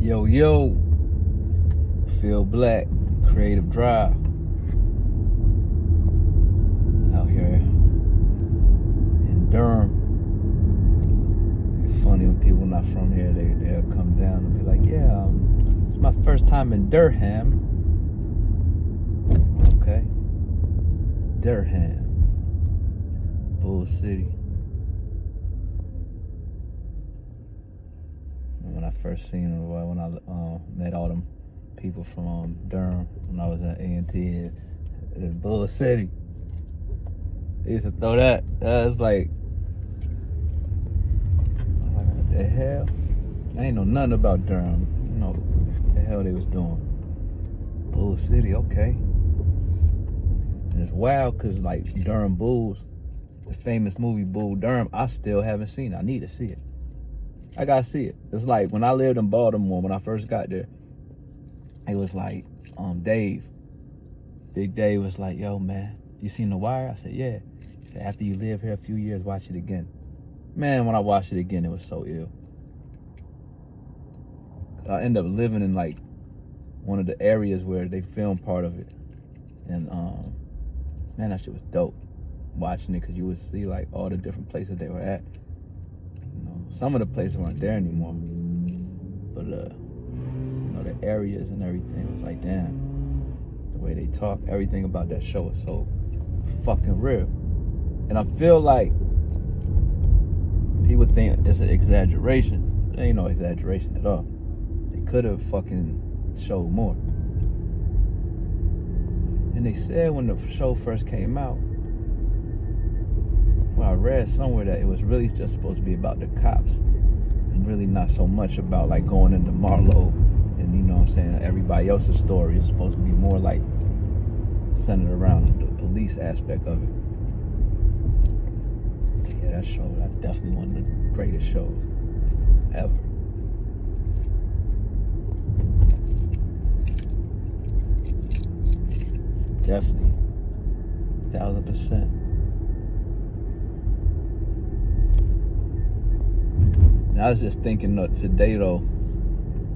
Yo, yo, Feel Black, Creative Drive. Out here in Durham. It's funny when people not from here, they'll come down and be like, yeah, it's my first time in Durham. Okay. Durham. Bull City. When I first seen them, when I met all them people from Durham when I was at A&T in Bull City, they used to throw that. That was like, what the hell? I ain't know nothing about Durham. You know what the hell they was doing. Bull City, okay. And it's wild because like Durham Bulls, the famous movie Bull Durham, I still haven't seen it. I need to see it. I gotta see it. It's like when I lived in Baltimore, when I first got there, it was like, Dave, Big Dave was like, yo, man, you seen The Wire? I said, yeah. He said, after you live here a few years, watch it again. Man, when I watched it again, it was so ill. I ended up living in like one of the areas where they filmed part of it. And man, that shit was dope watching it, because you would see like all the different places they were at. You know, some of the places weren't there anymore, but you know, the areas and everything was like, damn, the way they talk, everything about that show was so fucking real. And I feel like people think it's an exaggeration. It ain't no exaggeration at all. They could have fucking showed more. And they said when the show first came out, well, I read somewhere that it was really just supposed to be about the cops, and really not so much about like going into Marlowe and, you know what I'm saying, everybody else's story. Is supposed to be more like centered around the police aspect of it. Yeah, that show, that's definitely one of the greatest shows ever. Definitely, 1000%. I was just thinking today though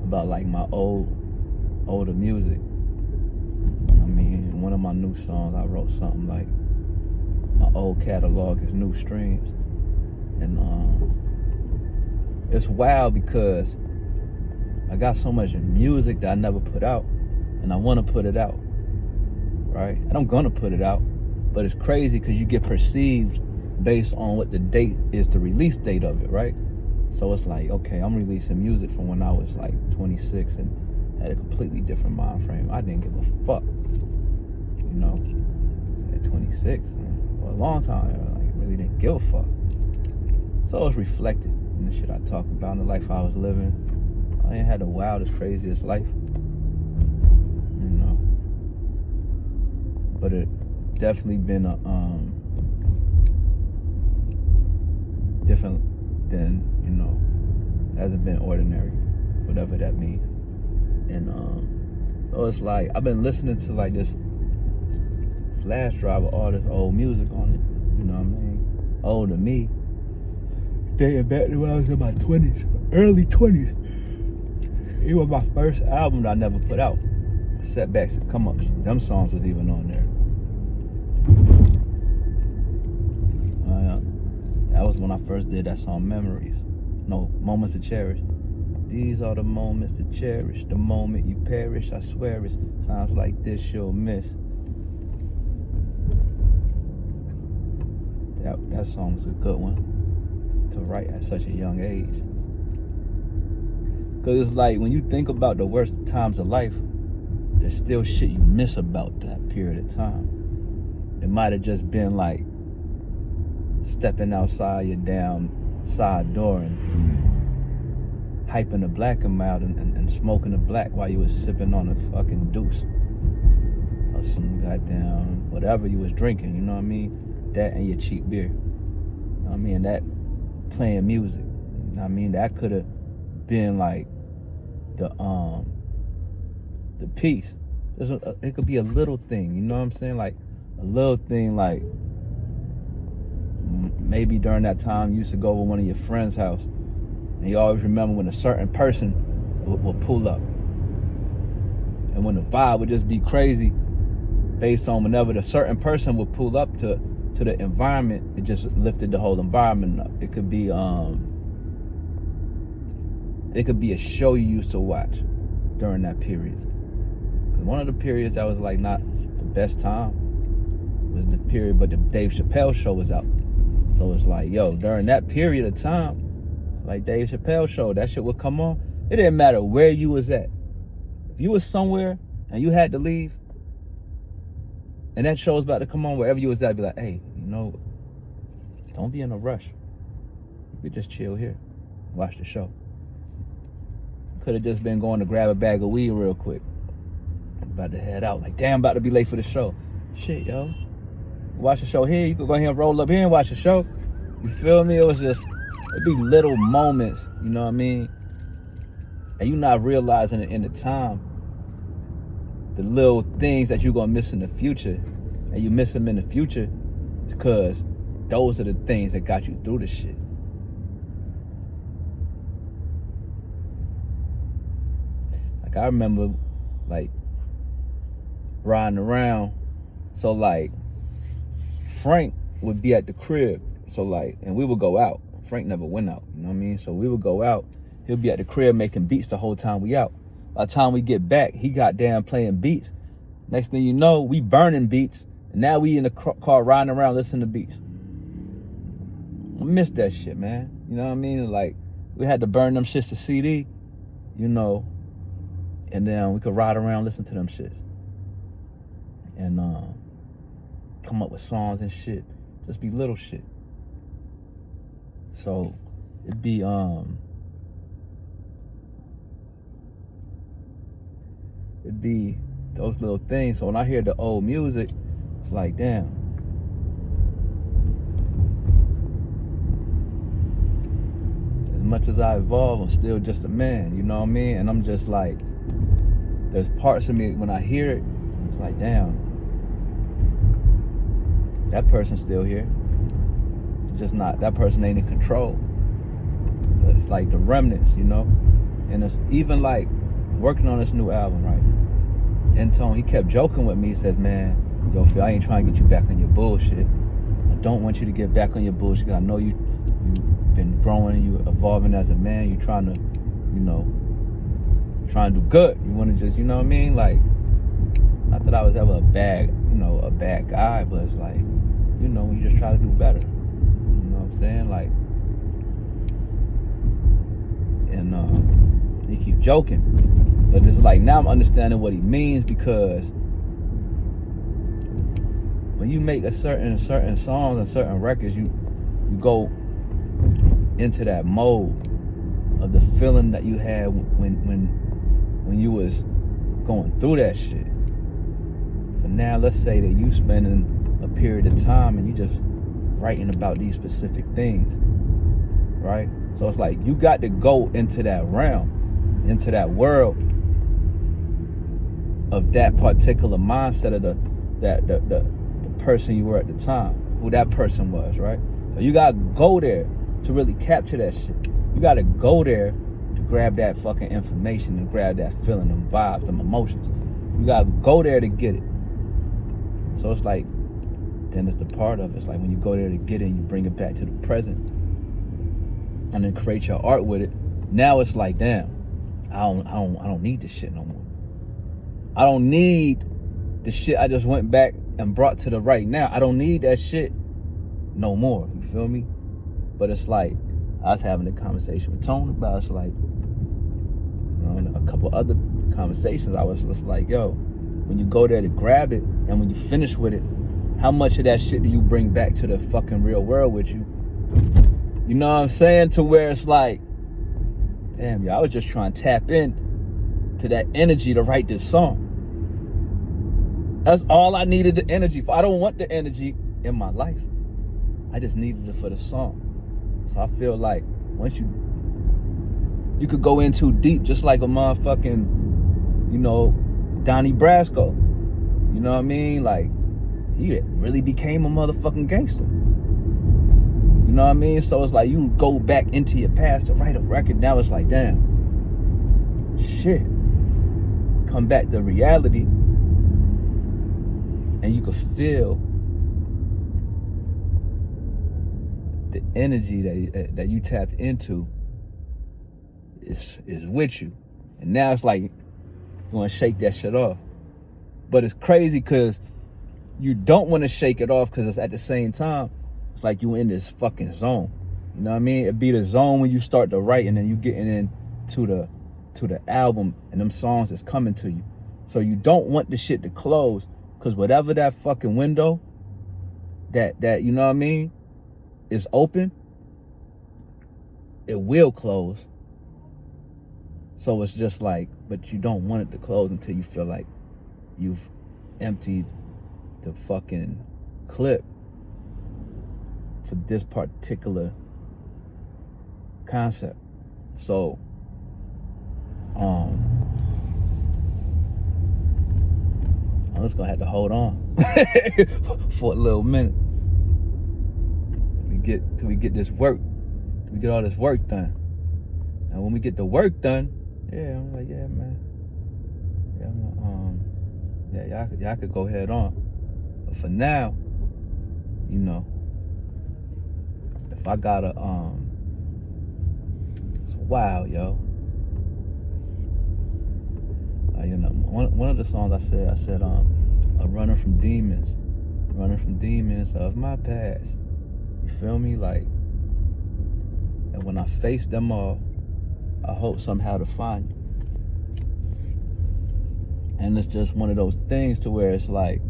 about like my older music. I mean, in one of my new songs, I wrote something like, my old catalog is new streams. And it's wild because I got so much music that I never put out, and I want to put it out, right? And I'm gonna put it out, but it's crazy because you get perceived based on what the date is, the release date of it, right? So it's like, okay, I'm releasing music from when I was like 26 and had a completely different mind frame. I didn't give a fuck, you know, at 26, for a long time, I like really didn't give a fuck. So it's reflected in the shit I talk about, in the life I was living. I ain't had the wildest, craziest life, you know, but it definitely been a different than, you know, hasn't been ordinary, whatever that means. And so it's like I've been listening to like this flash drive of all this old music on it, you know what I mean? Old to me, dating back to when I was in my 20s, early 20s. It was my first album that I never put out. Setbacks and Come Ups, them songs was even on there. That was when I first did that song, Memories. No, Moments to Cherish. These are the moments to cherish. The moment you perish, I swear it's times like this you'll miss. That song was a good one to write at such a young age. Because it's like, when you think about the worst times of life, there's still shit you miss about that period of time. It might have just been like stepping outside your damn side door and hyping the black and out and smoking the black while you was sipping on a fucking deuce or some goddamn whatever you was drinking, you know what I mean? That and your cheap beer, you know what I mean? That playing music, you know what I mean? That could have been like the piece. It could be a little thing, you know what I'm saying? Like a little thing, like maybe during that time you used to go over one of your friend's house, and you always remember when a certain person would pull up. And when the vibe would just be crazy, based on whenever the certain person would pull up to the environment, it just lifted the whole environment up. It could be a show you used to watch during that period. One of the periods that was like not the best time was the period, but the Dave Chappelle show was out. So it's like, yo, during that period of time, like Dave Chappelle show, that shit would come on. It didn't matter where you was at. If you was somewhere and you had to leave, and that show was about to come on, wherever you was at, I'd be like, hey, don't be in a rush. You could just chill here, watch the show. Could have just been going to grab a bag of weed real quick. About to head out. Like, damn, about to be late for the show. Shit, yo. Watch the show here. You could go ahead and roll up here and watch the show. You feel me? It'd be little moments, you know what I mean? And you not realizing it in the time, the little things that you're gonna miss in the future, and you miss them in the future because those are the things that got you through the shit. Like, I remember, like, riding around, so, like, Frank would be at the crib, so, like, and we would go out. Frank never went out, you know what I mean? So we would go out, he'll be at the crib making beats the whole time we out. By the time we get back, he got down playing beats. Next thing you know, we burning beats, and now we in the car riding around listening to beats. I miss that shit, man. You know what I mean? Like, we had to burn them shits to CD, and then we could ride around listening to them shits. And come up with songs and shit. Just be little shit. So it'd be those little things. So when I hear the old music, it's like, damn. As much as I evolve, I'm still just a man, you know what I mean? And I'm just like, there's parts of me when I hear it, it's like, damn, that person's still here. Just not, that person ain't in control. But it's like the remnants, And it's even like working on this new album, right? N-Tone, he kept joking with me. He says, man, yo, Phil, I ain't trying to get you back on your bullshit. I don't want you to get back on your bullshit, because I know you've been growing, you evolving as a man. You trying to, trying to do good. You want to just, you know what I mean? Like, not that I was ever a bad guy, but it's like, when you just try to do better. You know what I'm saying? Like, and he keep joking. But it's like, now I'm understanding what he means, because when you make a certain songs and certain records, you go into that mode of the feeling that you had when you was going through that shit. So now let's say that you spending a period of time and you just writing about these specific things, right? So it's like you got to go into that realm, into that world of that particular mindset of the person you were at the time, who that person was, right? So you gotta go there to really capture that shit. You gotta go there to grab that fucking information and grab that feeling, them vibes, them emotions. You gotta go there to get it. So it's like, then it's the part of it. It's like when you go there to get it and you bring it back to the present and then create your art with it. Now it's like, damn, I don't need this shit no more. I don't need the shit I just went back and brought to the right now. I don't need that shit no more. You feel me? But it's like, I was having a conversation with Tone about, it's like, in a couple other conversations, I was just like, yo, when you go there to grab it and when you finish with it, how much of that shit do you bring back to the fucking real world with you? You know what I'm saying? To where it's like, damn, yo, I was just trying to tap in to that energy to write this song. That's all I needed the energy for. I don't want the energy in my life. I just needed it for the song. So I feel like once you could go in too deep, just like a motherfucking, Donnie Brasco. You know what I mean? Like, he really became a motherfucking gangster. You know what I mean? So it's like you go back into your past to write a record. Now it's like, damn, shit, come back to reality, and you can feel the energy that you tapped into is with you. And now it's like you want to shake that shit off. But it's crazy because you don't want to shake it off, because it's at the same time, it's like you in this fucking zone. You know what I mean? It'd be the zone when you start to write, and then you getting into the album, and them songs is coming to you. So you don't want the shit to close, because whatever that fucking window that you know what I mean is open, it will close. So it's just like, but you don't want it to close until you feel like you've emptied the fucking clip for this particular concept. So I'm just gonna have to hold on for a little minute till we get this work, till we get all this work done. And when we get the work done, yeah, I'm like, yeah, man, yeah, y'all could go head on. But for now, you know, if I gotta, it's wild, yo. You know, one of the songs I said, I'm running from demons of my past. You feel me? Like, and when I face them all, I hope somehow to find you. And it's just one of those things to where it's like,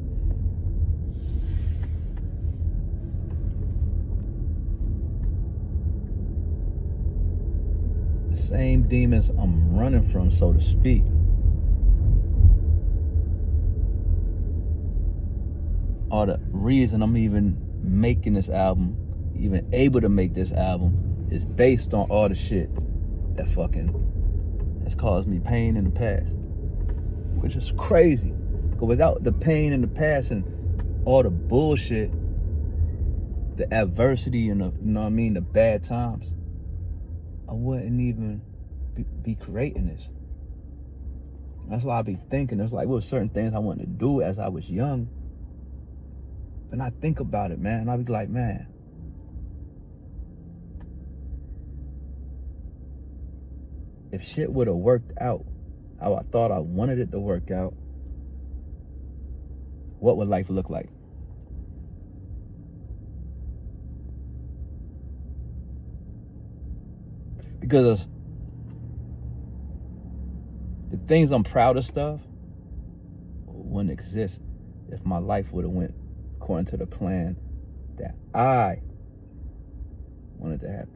the same demons I'm running from, so to speak, are the reason I'm even making this album, even able to make this album, is based on all the shit that fucking has caused me pain in the past. Which is crazy. Because without the pain in the past and all the bullshit, the adversity and the, you know what I mean, the bad times, I wouldn't even be creating this. That's why I be thinking, there's like, well, certain things I wanted to do as I was young. And I think about it, man, and I be like, man, if shit would have worked out how I thought I wanted it to work out, what would life look like? Because the things I'm proudest of wouldn't exist if my life would have went according to the plan that I wanted to happen.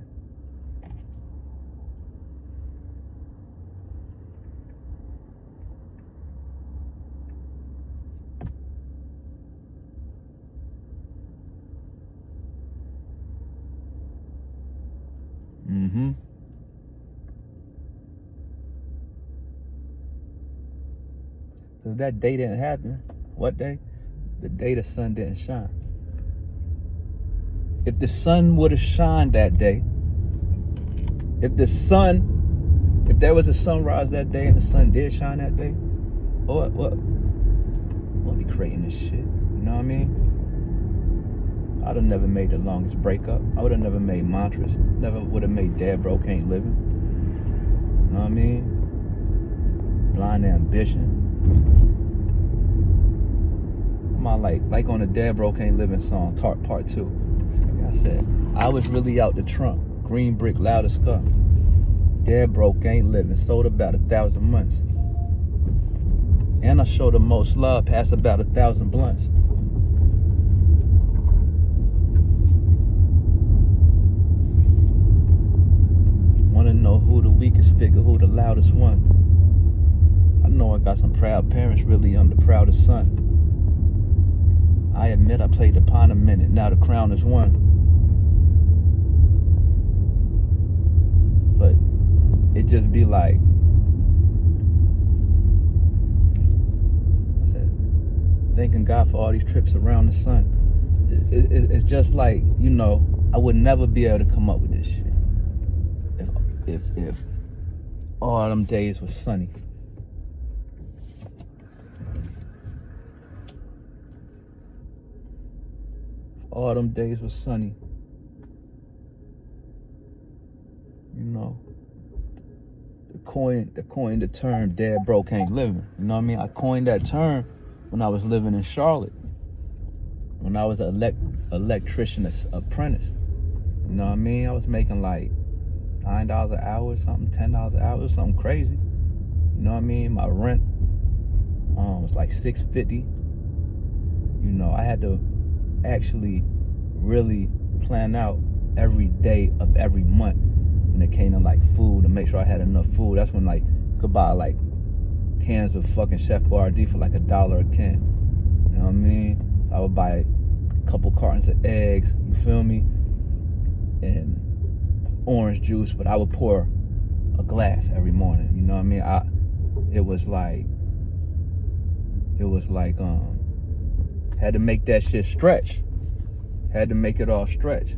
So if that day didn't happen, what day? The day the sun didn't shine. If the sun would have shined that day, if there was a sunrise that day and the sun did shine that day, what won't be creating this shit. You know what I mean? I'd have never made the longest breakup. I would have never made mantras. Never would have made Dead Broke Ain't Living. You know what I mean? Blind Ambition. I'm on like on the Dead Broke Ain't Living song, part 2. Like I said, I was really out the trunk. Green brick, loud as fuck. Dead broke, ain't living. Sold about 1,000 months. And I showed the most love, past about 1,000 blunts. Wanna know who the weakest figure, who the loudest one? I know I got some proud parents, really I'm the proudest son. I admit I played the pawn a minute, now the crown is won. But it just be like, I said, thanking God for all these trips around the sun. It's just like, you know, I would never be able to come up with this shit if all them days was sunny. All them days was sunny. You know, the term dead broke ain't living. You know what I mean? I coined that term when I was living in Charlotte. When I was an electrician apprentice. You know what I mean? I was making like $9 an hour or something, $10 an hour, something crazy. You know what I mean? My rent was like $650. You know, I had to actually really plan out every day of every month when it came to like food, to make sure I had enough food. That's when like could buy like cans of fucking Chef Boyardee for like $1 a can. You know what I mean? So I would buy a couple cartons of eggs, you feel me? And orange juice, but I would pour a glass every morning. You know what I mean? It was like had to make that shit stretch. Had to make it all stretch.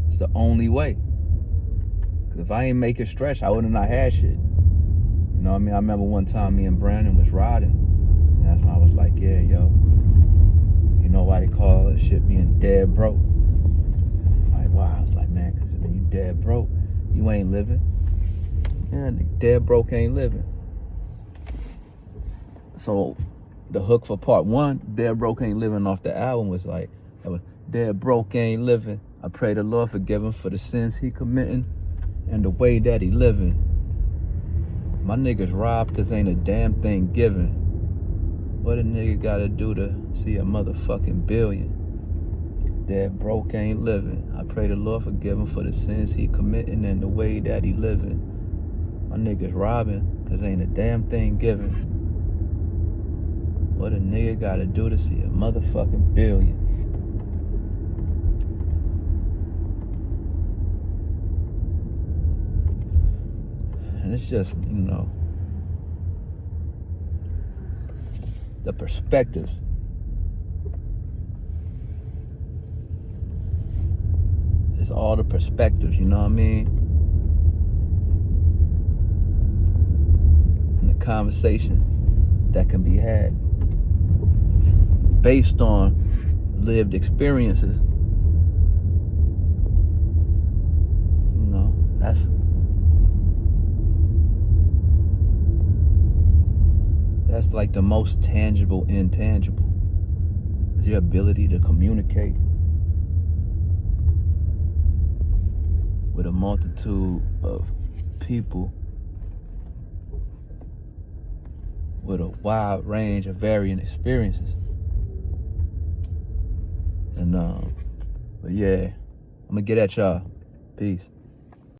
It's the only way. Cause if I ain't make it stretch, I wouldn't have had shit. You know what I mean? I remember one time me and Brandon was riding. And that's when I was like, yeah, yo, you know why they call that shit being dead broke? Like, wow. I was like, man, cause when you dead broke, you ain't living. Yeah, dead broke ain't living. So the hook for part one, Dead Broke Ain't Living off the album was like, that was dead broke ain't living. I pray the Lord forgive him for the sins he committing and the way that he living. My niggas robbed cause ain't a damn thing given. What a nigga gotta do to see a motherfucking billion? Dead broke ain't living. I pray the Lord forgive him for the sins he committing and the way that he living. My niggas robbing cause ain't a damn thing given. What a nigga gotta do to see a motherfucking billion? And it's just, you know, the perspectives. It's all the perspectives, you know what I mean? And the conversation that can be had based on lived experiences. You know, that's like the most tangible intangible. Is your ability to communicate with a multitude of people with a wide range of varying experiences. And but yeah, I'm gonna get at y'all. Peace.